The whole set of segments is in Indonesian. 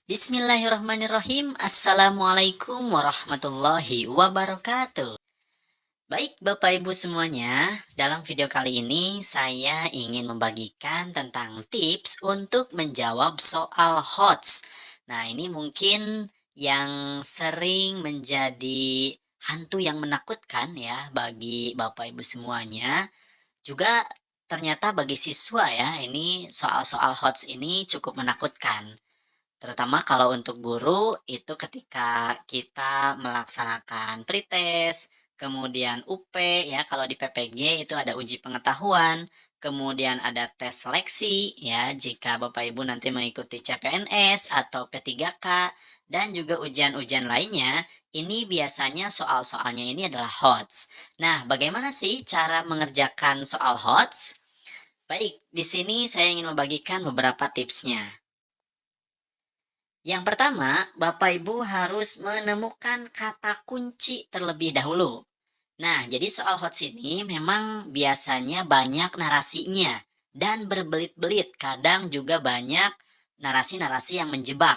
Bismillahirrahmanirrahim. Assalamualaikum warahmatullahi wabarakatuh. Baik Bapak Ibu semuanya, dalam video kali ini saya ingin membagikan tentang tips untuk menjawab soal HOTS. Nah, ini mungkin yang sering menjadi hantu yang menakutkan ya bagi Bapak Ibu semuanya. Juga ternyata bagi siswa ya, ini soal-soal HOTS ini cukup menakutkan. Terutama kalau untuk guru itu ketika kita melaksanakan pretest, kemudian UP ya, kalau di PPG itu ada uji pengetahuan, kemudian ada tes seleksi ya jika Bapak Ibu nanti mengikuti CPNS atau P3K dan juga ujian-ujian lainnya, ini biasanya soal-soalnya ini adalah HOTS. Nah, bagaimana sih cara mengerjakan soal HOTS? Baik, di sini saya ingin membagikan beberapa tipsnya. Yang pertama, Bapak Ibu harus menemukan kata kunci terlebih dahulu. Nah, jadi soal HOTS ini memang biasanya banyak narasinya dan berbelit-belit, kadang juga banyak narasi-narasi yang menjebak.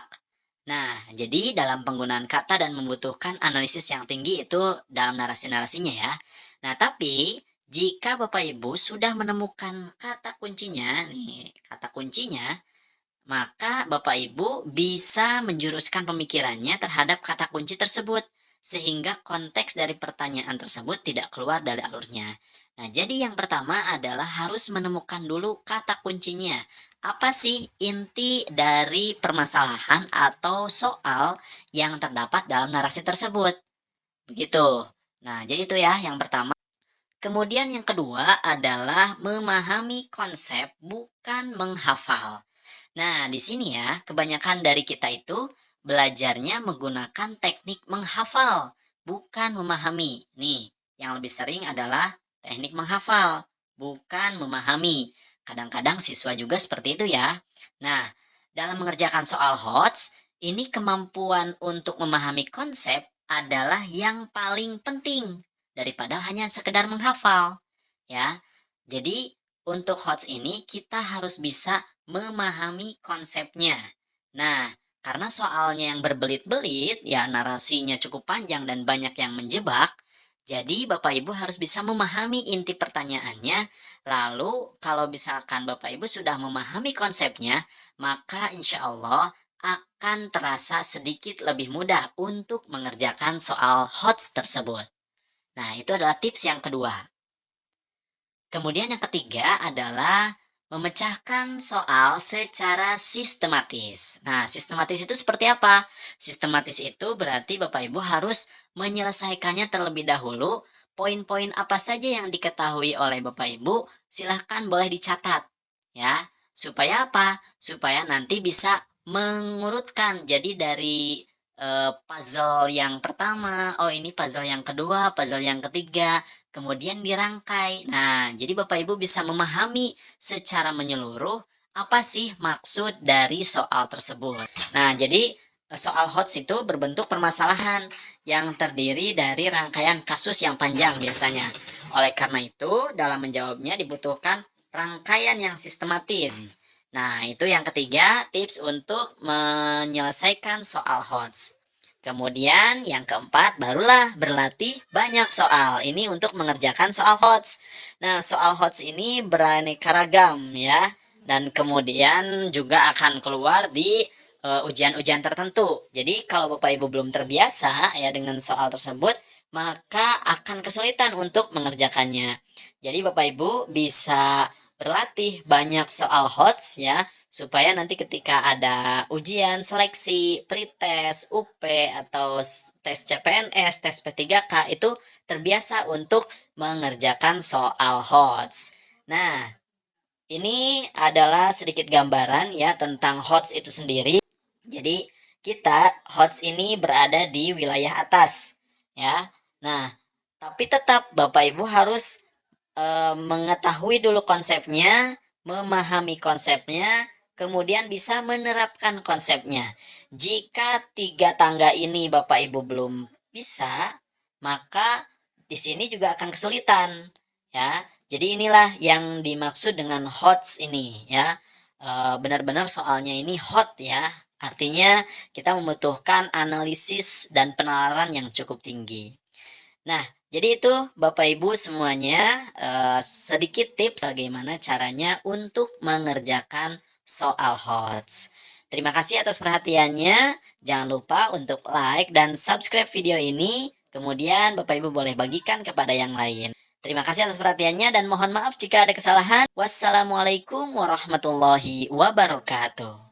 Nah, jadi dalam penggunaan kata dan membutuhkan analisis yang tinggi itu dalam narasi-narasinya ya. Nah, tapi jika Bapak Ibu sudah menemukan kata kuncinya, nih, kata kuncinya, maka Bapak Ibu bisa menjuruskan pemikirannya terhadap kata kunci tersebut, sehingga konteks dari pertanyaan tersebut tidak keluar dari alurnya. Nah, jadi yang pertama adalah harus menemukan dulu kata kuncinya. Apa sih inti dari permasalahan atau soal yang terdapat dalam narasi tersebut? Begitu. Nah, jadi itu ya yang pertama. Kemudian yang kedua adalah memahami konsep bukan menghafal. Nah, di sini ya, kebanyakan dari kita itu belajarnya menggunakan teknik menghafal, bukan memahami. Nih, yang lebih sering adalah teknik menghafal, bukan memahami. Kadang-kadang siswa juga seperti itu ya. Nah, dalam mengerjakan soal HOTS, ini kemampuan untuk memahami konsep adalah yang paling penting daripada hanya sekedar menghafal. Ya, jadi untuk HOTS ini kita harus bisa memahami konsepnya. Nah, karena soalnya yang berbelit-belit, ya narasinya cukup panjang dan banyak yang menjebak, jadi Bapak Ibu harus bisa memahami inti pertanyaannya. Lalu, kalau misalkan Bapak Ibu sudah memahami konsepnya, maka insya Allah akan terasa sedikit lebih mudah untuk mengerjakan soal HOTS tersebut. Nah, itu adalah tips yang kedua. Kemudian yang ketiga adalah memecahkan soal secara sistematis. Nah, sistematis itu seperti apa? Sistematis itu berarti Bapak Ibu harus menyelesaikannya terlebih dahulu. Poin-poin apa saja yang diketahui oleh Bapak Ibu, silahkan boleh dicatat. Ya, supaya apa? Supaya nanti bisa mengurutkan. Jadi dari puzzle yang pertama, oh ini puzzle yang kedua, puzzle yang ketiga, kemudian dirangkai. Nah, jadi Bapak Ibu bisa memahami secara menyeluruh apa sih maksud dari soal tersebut. Nah, jadi soal HOTS itu berbentuk permasalahan yang terdiri dari rangkaian kasus yang panjang biasanya. Oleh karena itu, dalam menjawabnya dibutuhkan rangkaian yang sistematis. Nah, itu yang ketiga, tips untuk menyelesaikan soal HOTS. Kemudian yang keempat barulah berlatih banyak soal. Ini untuk mengerjakan soal HOTS. Nah, soal HOTS ini beraneka ragam ya. Dan kemudian juga akan keluar di ujian-ujian tertentu. Jadi kalau Bapak Ibu belum terbiasa ya dengan soal tersebut, maka akan kesulitan untuk mengerjakannya. Jadi Bapak Ibu bisa berlatih banyak soal HOTS ya, supaya nanti ketika ada ujian seleksi, pretest, UP atau tes CPNS, tes P3K itu terbiasa untuk mengerjakan soal HOTS. Nah, ini adalah sedikit gambaran ya tentang HOTS itu sendiri. Jadi kita HOTS ini berada di wilayah atas ya. Nah, tapi tetap Bapak Ibu harus mengetahui dulu konsepnya, memahami konsepnya, kemudian bisa menerapkan konsepnya. Jika tiga tangga ini Bapak Ibu belum bisa, maka di sini juga akan kesulitan, ya. Jadi inilah yang dimaksud dengan HOTS ini, ya. Benar-benar soalnya ini hot ya. Artinya kita membutuhkan analisis dan penalaran yang cukup tinggi. Nah, jadi itu Bapak Ibu semuanya, sedikit tips bagaimana caranya untuk mengerjakan soal HOTS. Terima kasih atas perhatiannya. Jangan lupa untuk like dan subscribe video ini. Kemudian Bapak Ibu boleh bagikan kepada yang lain. Terima kasih atas perhatiannya dan mohon maaf jika ada kesalahan. Wassalamualaikum warahmatullahi wabarakatuh.